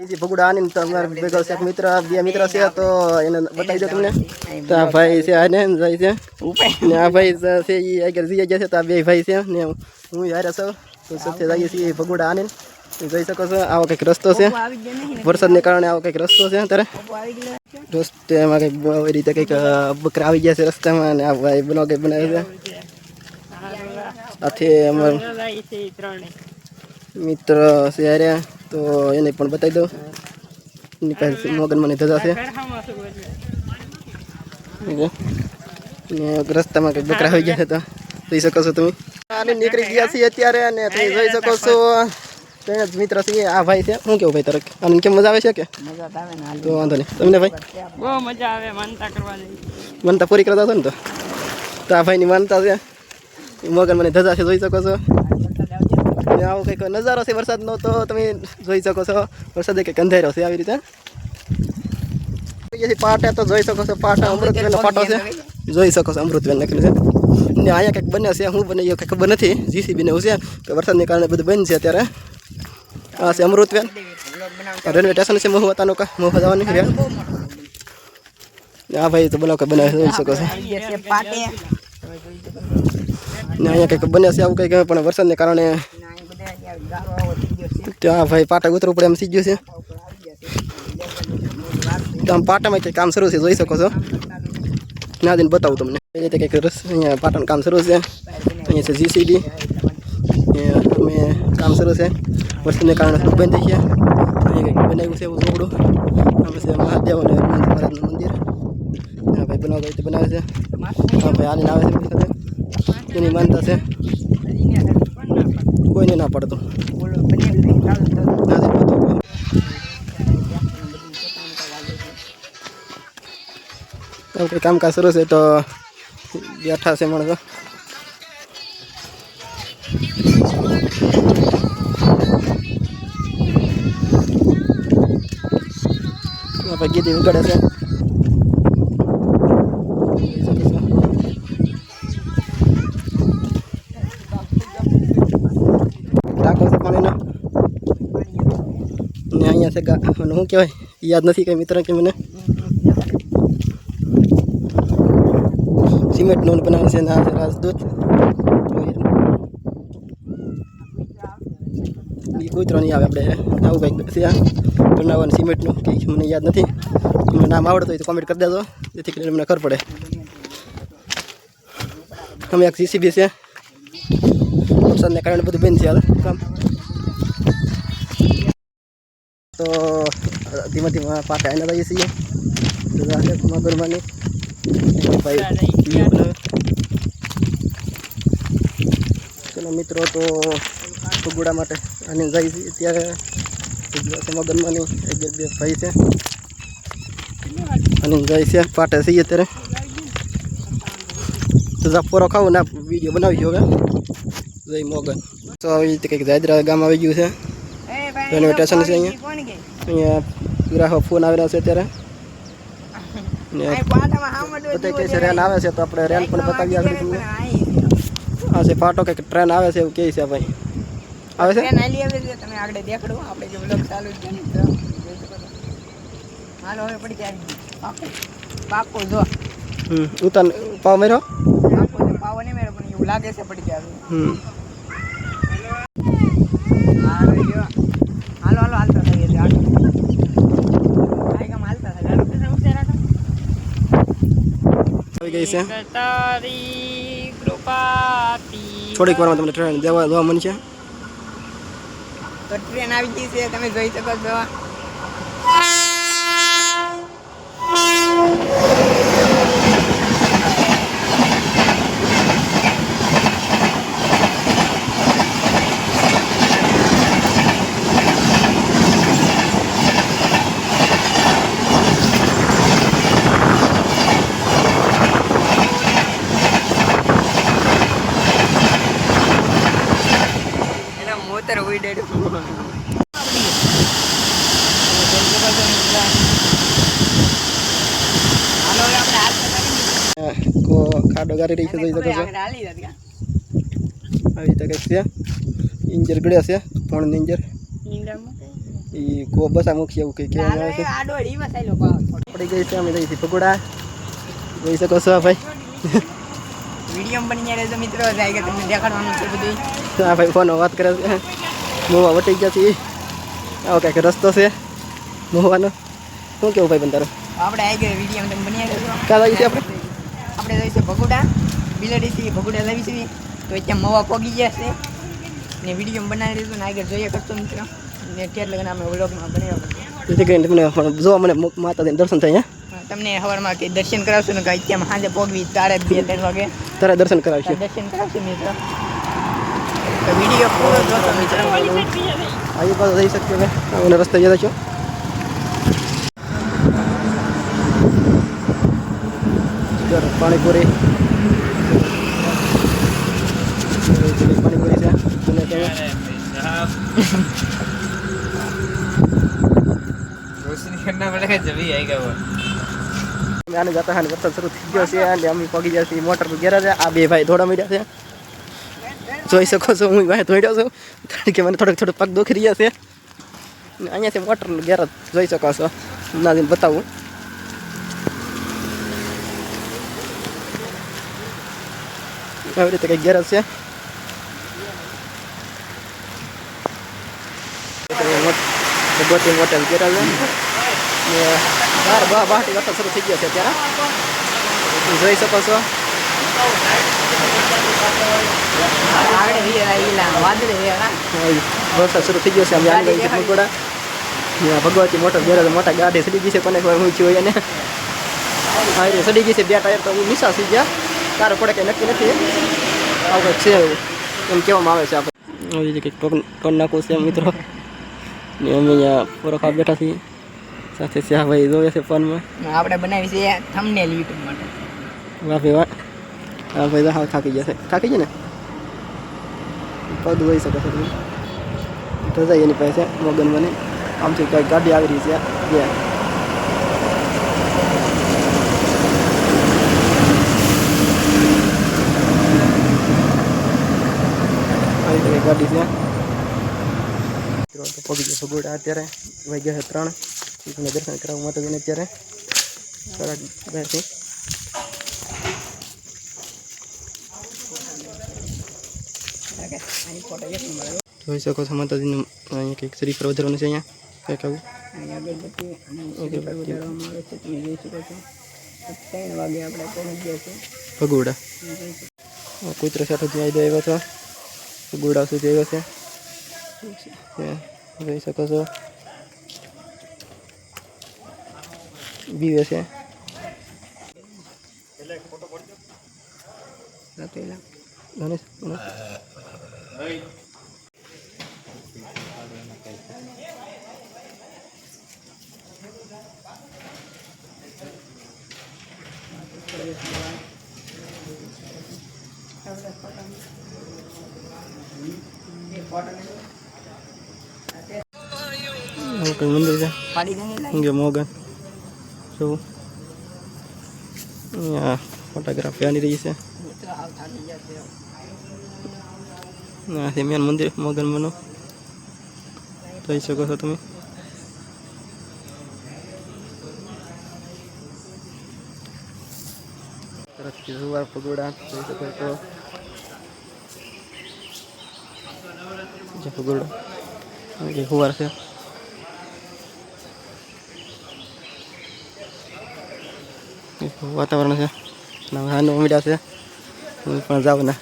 जी भगुड़ा आने તમાર ભેગો છે મિત્ર બે મિત્ર છે તો એને બતાવી દો તમને તો આ ભાઈ છે આને જાય છે ને આ ભાઈ છે ઈ આગળ જઈ ગયા છે તો આ બે ભાઈ છે ને હું યાર છું તો સાથે જઈએ છીએ ભગુડા આને જોઈ શકો છો આવો કંઈક રસ્તો છે વરસાદને કારણે આવો કંઈક રસ્તો છે અત્યારે રસ્તામાં કંઈક આવી રીતે કંઈક બકરા આવી ગયા છે રસ્તામાં અને આ ભાઈ બ્લોગ બનાવે છે સાથે અમારો મિત્ર છે યાર તો એને પણ બતાવી દઉં એની પાસે મગન મને ધજા છે ને રસ્તામાં કંઈક બકરા આવી ગયા છે તો જોઈ શકો છો તમે આને નીકળી ગયા છીએ અત્યારે અને તમે જોઈ શકો છો તેને જ મિત્ર છે આ ભાઈ છે શું કેવું ભાઈ તરક અને કેમ મજા આવે છે કે મજા આવે ને તો વાંધો નહીં તમને ભાઈ બહુ મજા આવે માનતા કરવા જઈ માનતા પૂરી કરતા હતો ને તો આ ભાઈની માનતા છે મગન મને ધજા છે જોઈ શકો છો આવો કંઈક નજારો છે વરસાદનો તો તમે જોઈ શકો છો વરસાદ કંઈક અંધારો છે આવી રીતે પાટા તો જોઈ શકો છો પાટા અમૃતવેલનો પાટો છે જોઈ શકો છો અમૃતવેલ નાખેલું છે ને અહીંયા કંઈક બને છે હું બને એ કંઈ ખબર નથી જીસીબી ને એવું છે કે વરસાદને કારણે બધું બંધ છે અત્યારે આ છે અમૃતવેલ રેલવે સ્ટેશન છે મહુવાતાનું મહુવા જવાની રેલ આ ભાઈ તો બનાવ કે બનાવે જોઈ શકો છો ને અહીંયા કંઈક બને છે આવું કંઈક પણ વરસાદને કારણે ત્યાં ભાઈ પાટા ઉતરવું પડે એમ થઈ ગયું છે તો આમ પાટામાં કંઈક કામ શરૂ છે જોઈ શકો છો ના દિન બતાવું તમને એ રીતે કંઈક અહીંયા પાટાનું કામ શરૂ છે અહીંયા છે જીસીબી અમે કામ શરૂ છે વરસાદને કારણે બંધ થઈ ગયા અહીંયા કંઈક બનાવ્યું છે એવું ઝોપડું આમ છે મહાદેવ અને મહારાજનું મંદિર હા ભાઈ બનાવવા રીતે બનાવે છે હા ભાઈ હાલીને આવે છે સાથે એની માનતા છે કોઈને ના પડતું કંઈ કામકાજ શરૂ છે તો બેઠા છે માણસો ગીધી ઉગાડે છે ટાંકો છે પાણીનો ને અહીંયા છે શું કહેવાય યાદ નથી કંઈ મિત્ર કે મને સિમેન્ટનું બનાવે છે ના રાજદૂત એ કૂતરો નહીં આવે આપણે આવું કંઈક છે બનાવવાનું સિમેન્ટનું કંઈક મને યાદ નથી તમને નામ આવડતું હોય તો કોમેન્ટ કરી દેજો જેથી કરીને મને ખબર પડે અમે એક જીસીબી છે વરસાદને કારણે બધું બંધ છે હાલ કામ તો ધીમે ધીમે પાટા એને લઈએ છીએ મગરમાની ચલો મિત્રો તો ભગુડા માટે અને જાય છે અત્યારે મગરમાની એક બે ભાઈ છે અને જાય છે પાટે છીએ અત્યારે તો પૂરો ખાવું ના વિડીયો બનાવી ગયો જય મોગન તો આવી રીતે કંઈક જાયદ્રા ગામ આવી ગયું છે રેલવે સ્ટેશન છે અહીંયા ગ્રાહક ફોન આવી રહ્યા છે અત્યારે રેલ આવે છે તો આપણે રેલ પણ બતાવી આગળ તમને હા છે પાટો કંઈક ટ્રેન આવે છે એવું કહે છે ભાઈ આવે છે તમે આગળ દેખડો આપણે જે બ્લોગ ચાલુ છે ને હાલો હવે પડી જાય પાકો જો ઉતાર પાવ મેરો પાવ ને મેરો પણ એવું લાગે છે પડી જાય હાલો હાલો હાલતા થઈએ છે આગળ હાલતા થાય આવી ગઈ છે થોડીક વારમાં તમને ટ્રેન જોવા મળશે તો ટ્રેન આવી ગઈ છે તમે જોઈ શકો છો મોતર ઉડેડ ખાડો ગાડી રહી છે જોઈ શકો છો આવી રીતે કંઈક છે ઇન્જર ગળ્યા છે ફોન ઇન્જર એ કો બસા મુખી એવું કંઈ કહેવામાં આવે છે. આડો ઈમાં સાઈલો પાવ પડી ગઈ છે અમે જઈએ છીએ ભગોડા જોઈ શકો છો ભાઈ. વિડીયો બની જાય તો મિત્રો જાય કે તમને દેખાડવાનું છે બધું. હા ભાઈ ફોન વાત કરે છે મોવા વટી ગયા છે આવો કંઈક રસ્તો છે મોવાનો. શું કેવું ભાઈ પણ તારું આપણે આવી ગયો વિડીયો તમે બની આવ્યો ક્યાં લાગી છે આપણે આપણે જઈશું ભગોડા બિલાડીથી ભગોડા લાવીશું તો ત્યાં મવા પોગી ગયા છે ને વિડીયો બનાવી દીધું ને આગળ જોઈએ કરતો મિત્રો ને ત્યાં લગન અમે વ્લોગમાં બનાવ્યો જેથી કરીને તમને જો મને માતાજીને દર્શન થાય તમને સવારમાં કે દર્શન કરાવશું ને કે અત્યારમાં સાંજે પોગવી 2:30 વાગે તારે દર્શન કરાવશે. દર્શન કરાવશું મિત્રો તો વિડીયો પૂરો જોતો મિત્રો આવી બાજુ જઈ શકીએ હવે અને રસ્તે જતા છો. પાણીપુરી પાણીપુરી છે અને આને જતા હા વરસાદ શરૂ થઈ ગયો છે અને અમે પગી ગયા છીએ મોટર ઘેરા છે. આ બે ભાઈ દોડા મળ્યા છે જોઈ શકો છો. હું ભાઈ દોડ્યો છું કારણ કે મને થોડોક પગ દુખી રહ્યા છે. અહીંયાથી મોટર ઘેરા જોઈ શકો છો. ના જઈને બતાવું આવી રીતે કંઈક ગેરેજ છે. ભગવતી હોટેલ ગેરેજ બહારથી વરસાદ શરૂ થઈ ગયો છે અત્યારે જોઈ શકો છો. વરસાદ શરૂ થઈ ગયો છે અમે આવી ગઈ ભગોડા ભગવતી મોટર ગેરેજ મોટા ગાડી સડી ગઈ છે કોને હું છું એને હા સડી ગઈ છે. 2 ટાયર તો નિશા થઈ ગયા તારો પડે કંઈ નક્કી નથી આવું કંઈક છે એમ કહેવામાં આવે છે. આપણે આવી રીતે કંઈક ટોન નાખવું છે મિત્રો ને અમે અહીંયા પૂરો ખાવા બેઠા છીએ સાથે શ્યાહ ભાઈ જોવે છે ફોનમાં. આપણે બનાવી છે થંબનેલ યુટ્યુબ માટે. વાહ ભાઈ વાહ. હા ભાઈ હા થાકી ગયા છે થાકી છે ને પગ જોઈ શકો છો તમે. તો જાય એની પાસે મોગન મને આમથી કંઈક ગાડી આવી રહી છે ગયા ગાડી છે પગી ગયો ભગોડા. અત્યારે વાગ્યા છે 3 મને દર્શન કરાવવા માટે જઈને અત્યારે 2:30 જોઈ શકો છો માતાજીનું અહીંયા કંઈક શરીફર વધારવાનું છે. અહીંયા કંઈક આવું ભગોડા કુતરો સાઠોથી આવી આવ્યો છો ભગોડા સુધી આવ્યો છે જોઈ શકો છો. બીવે છે મંદિર છે મોગન શું અહીંયા ફોટોગ્રાફી આની રહી છે. મેન મંદિર મોગન મનો જોઈ શકો છો તમે. જુવાર પગોડા જોઈ શકો છો. પગોડા હુવાર છે વાતાવરણ છે. હાનો મીડા છે પણ જાવ ના